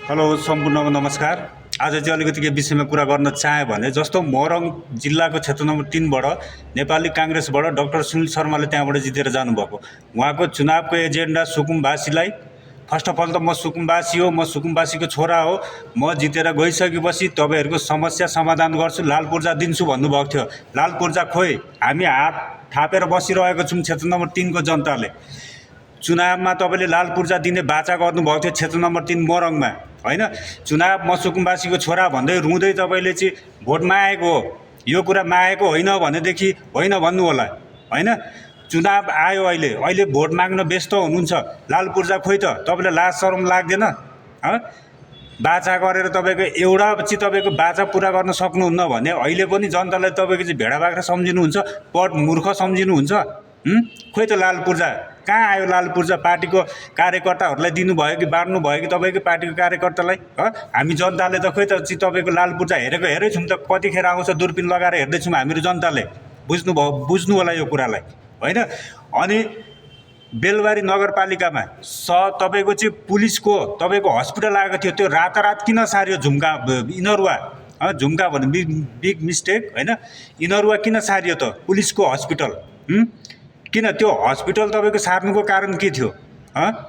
Hello सम्पूर्णको नमस्कार। आज चाहिँ अलिकति के विषयमा कुरा गर्न चाहे भने जस्तो मोरङ जिल्लाको क्षेत्र नम्बर 3 बाट नेपाली कांग्रेसबाट डाक्टर सुनिल शर्माले त्यहाँबाट जितेर जानुभएको। उहाँको चुनावको एजेन्डा सुकुम्बासीलाई फर्स्ट अफ अल त म सुकुम्बासी हो, म सुकुम्बासीको छोरा हो, म जितेर गइसकेपछि तपाईहरुको समस्या समाधान गर्छु, लाल पूर्जा दिन्छु भन्नुभएको थियो। लाल पूर्जा खोइ हामी हात थापेर बसिरहेको छौं। क्षेत्र नम्बर 3 को जनताले चुनावमा तपाईले लाल पूर्जा दिने बाचा गर्नुभएको थियो क्षेत्र नम्बर 3 मोरङमा, हैन? चुनाव म सुकुम्बासीको छोरा भन्दै रुँदै तपाईले चाहिँ भोट मागेको हो। यो कुरा मागेको होइन भनेदेखि होइन भन्नु होला, हैन? चुनाव आयो, अहिले भोट माग्न व्यस्त हुनुहुन्छ। लाल पूर्जा खोइ त तपाईलाई लाज शरम लाग्दैन? बाचा गरेर तपाईको एउटा चाहिँ तपाईको बाचा पूरा गर्न सक्नुहुन्न भने अहिले पनि जनतालाई तपाईको चाहिँ भेडा बाख्रा सम्झिनुहुन्छ, पट मूर्ख सम्झिनुहुन्छ। खोइ त लाल पूर्जा कहाँ आयो? लाल पूर्जा पार्टीको कार्यकर्ताहरूलाई दिनुभयो कि बाँड्नु भयो कि तपाईको पार्टीको कार्यकर्तालाई? हामी जनताले त खोइ त तपाईको लाल पूर्जा हेरै छौं त, कतिखेर आउँछ दूरबीन लगाएर हेर्दै छौं हामीहरु जनताले। बुझ्नु होला यो कुरालाई, हैन? अनि बेलबारी नगरपालिकामा तपाईको चाहिँ पुलिसको तपाईको हस्पिटल आएको थियो, त्यो रातारात किन सार्यो? झुम्का इनरुवा, झुम्का भने बिग मिस्टेक, हैन? इनरुवा किन सार्यो त पुलिसको हस्पिटल? किन त्यो हस्पिटल तपाईको सार्नुको कारण के थियो?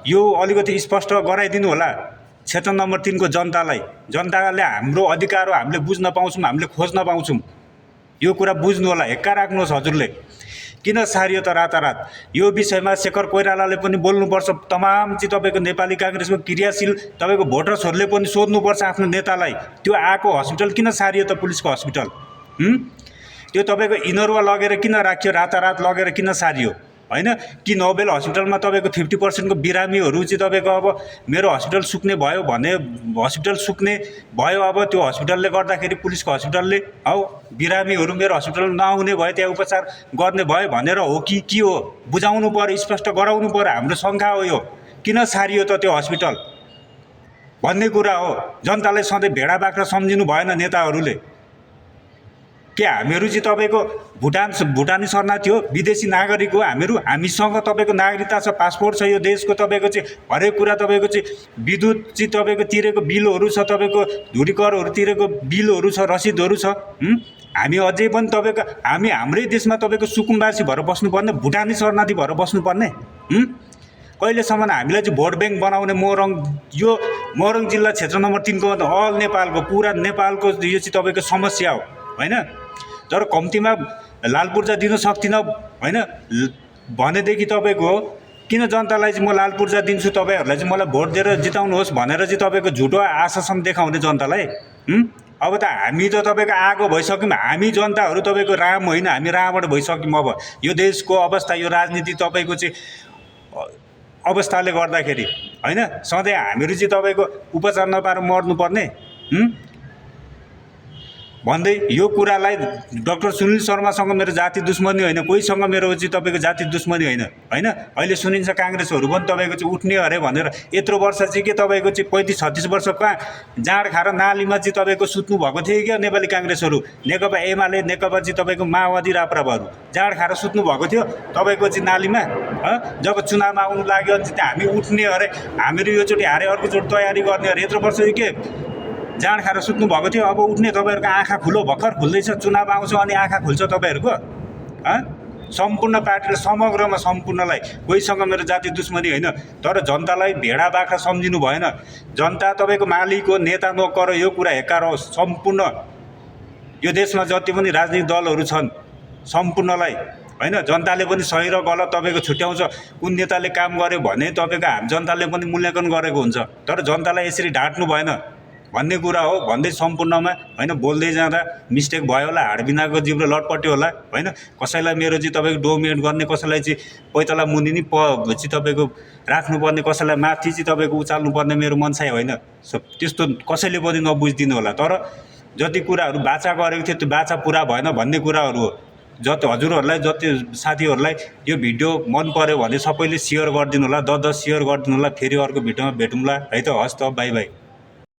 यो अलिकति स्पष्ट गराइदिनु होला क्षेत्र नम्बर 3 को जनतालाई। जनताले हाम्रो अधिकार हो, हामीले बुझ्न पाउँछौं, हामीले खोज्न पाउँछौं। यो कुरा बुझ्नु होला, हेक्का राख्नुहोस् हजुरले। किन सारियो त रातारात? यो विषयमा शेखर कोइरालाले पनि बोल्नुपर्छ। तमाम चाहिँ तपाईको नेपाली कांग्रेसको क्रियाशील तपाईको भोटर्सहरूले पनि सोध्नुपर्छ आफ्नो नेतालाई, त्यो आको हस्पिटल किन सारियो त पुलिसको हस्पिटल? त्यो तपाईको इनरुवा लगेर किन राखियो? रातारात लगेर किन सारियो, हैन? कि नोबेल हस्पिटलमा तपाईको 50% को बिरामीहरू चाहिँ तपाईको अब मेरो हस्पिटल सुक्ने भयो भने हस्पिटल सुक्ने भयो, अब त्यो हस्पिटलले गर्दाखेरि पुलिसको हस्पिटलले बिरामीहरू मेरो हस्पिटल नआउने भयो, त्यहाँ उपचार गर्ने भयो भनेर हो कि के हो? बुझाउनु पर्यो, स्पष्ट गराउनु पर्यो। हाम्रो शंका हो यो, किन सारियो त त्यो हस्पिटल भन्ने कुरा हो। जनतालाई सधैँ भेडा बाख्रा सम्झिनु भएन नेताहरूले। के हामीहरु चाहिँ तपाईको भुटानी शरणार्थी हो, विदेशी नागरिक हो हामीहरु? हामीसँग तपाईको नागरिकता छ, पासपोर्ट छ यो देशको, तपाईको चाहिँ हरेक कुरा तपाईको चाहिँ विद्युत चाहिँ तपाईको तिरेको बिलहरू छ, तपाईको धुरी करहरू तिरेको बिलहरू छ, रसिदहरू छ। हामी अझै पनि तपाईको हाम्रै देशमा तपाईको सुकुम्बासी भएर बस्नुपर्ने, भुटानी शरणार्थी भएर बस्नुपर्ने? कहिलेसम्म हामीलाई चाहिँ भोट ब्याङ्क बनाउने यो मोरङ जिल्ला क्षेत्र नम्बर 3 को अल नेपालको पुरा नेपालको यो चाहिँ तपाईको समस्या हो, हैन? तर कम्तीमा लाल पूर्जा दिन सक्दिन, हैन भनेदेखि तपाईको किन जनतालाई चाहिँ म लाल पूर्जा दिन्छु, तपाईहरुलाई चाहिँ मलाई भोट दिएर जिताउनुहोस् भनेर चाहिँ तपाईको झुटो आश्वासन देखाउने जनतालाई? अब त हामी त तपाईको आगो भइसक्यौं। हामी जनताहरु तपाईको राम होइन, हामी रावण भइसक्यौं। अब यो देशको अवस्था, यो राजनीति तपाईको चाहिँ अवस्थाले गर्दाखेरि, हैन? सधैँ हामीहरु चाहिँ तपाईको उपचार नपाएर मर्नुपर्ने भन्दै यो कुरालाई डाक्टर सुनिल शर्मासँग मेरो जाति दुश्मनी होइन, कोहीसँग मेरो चाहिँ तपाईको जाति दुश्मनी होइन, हैन? अहिले सुनिन्छ कांग्रेसहरु पनि तपाईको चाहिँ उठ्ने अरे भनेर। यत्रो वर्ष चाहिँ के तपाईको चाहिँ 35-36 वर्ष कहाँ जाँड खाएर नालीमा चाहिँ तपाईको सुत्नु भएको थियो क्या नेपाली कांग्रेसहरु? नेकपा एमाले, नेकपा चाहिँ तपाईको माओवादी राप्रपाहरु जाँड खाएर सुत्नु भएको थियो तपाईको चाहिँ नालीमा? जब चुनावमा आउनु लाग्यो अनि चाहिँ हामी उठ्ने अरे, हामीहरु यो चोटि हारे अर्को चोटि तयारी गर्ने अरे। यत्रो वर्ष के जाँड खाएर सुत्नु भएको थियो? अब उठ्ने तपाईहरुको आँखा खुलो, भर्खर खुल्दैछ, चुनाव आउँछ अनि आँखा खुल्छ तपाईहरुको? सम्पूर्ण पार्टीले समग्रमा सम्पूर्णलाई, कोहीसँग मेरो जाति दुश्मनी होइन, तर जनतालाई भेडा बाख्रा सम्झिनु भएन। जनता तपाईको मालिक हो, नेता नोकर, यो कुरा हेक्का रहोस्। सम्पूर्ण यो देशमा जति पनि राजनीतिक दलहरू छन् सम्पूर्णलाई, हैन? जनताले पनि सही र गलत तपाईको छुट्याउँछ। कुन नेताले काम गर्यो भने तपाईको हामी जनताले पनि मूल्याङ्कन गरेको हुन्छ। तर जनतालाई यसरी ढाट्नु भएन भन्ने कुरा हो। भन्दै सम्पूर्णमा, हैन, बोल्दै जाँदा मिस्टेक भयो होला, हाडबिनाको जिब्रो लटपट्यो होला, हैन? कसैलाई मेरो चाहिँ तपाईको डोमिनेट गर्ने, कसैलाई चाहिँ पैतला मुनि नि चाहिँ तपाईको राख्नुपर्ने, कसैलाई माथि चाहिँ तपाईको उचाल्नु पर्ने मेरो मनसाय होइन। त्यस्तो कसैले पनि नबुझिदिनु होला। तर जति कुराहरू बाचा गरेको थियो त्यो बाचा पूरा भएन भन्ने कुराहरू हो। जति हजुरहरूलाई, जति साथीहरूलाई यो भिडियो मन पर्यो भने सबैले शेयर गरिदिनु होला, 10-10 शेयर गरिदिनु होला। फेरि अर्को भिडियोमा भेटौँला है त। हस् त, बाइ बाइ।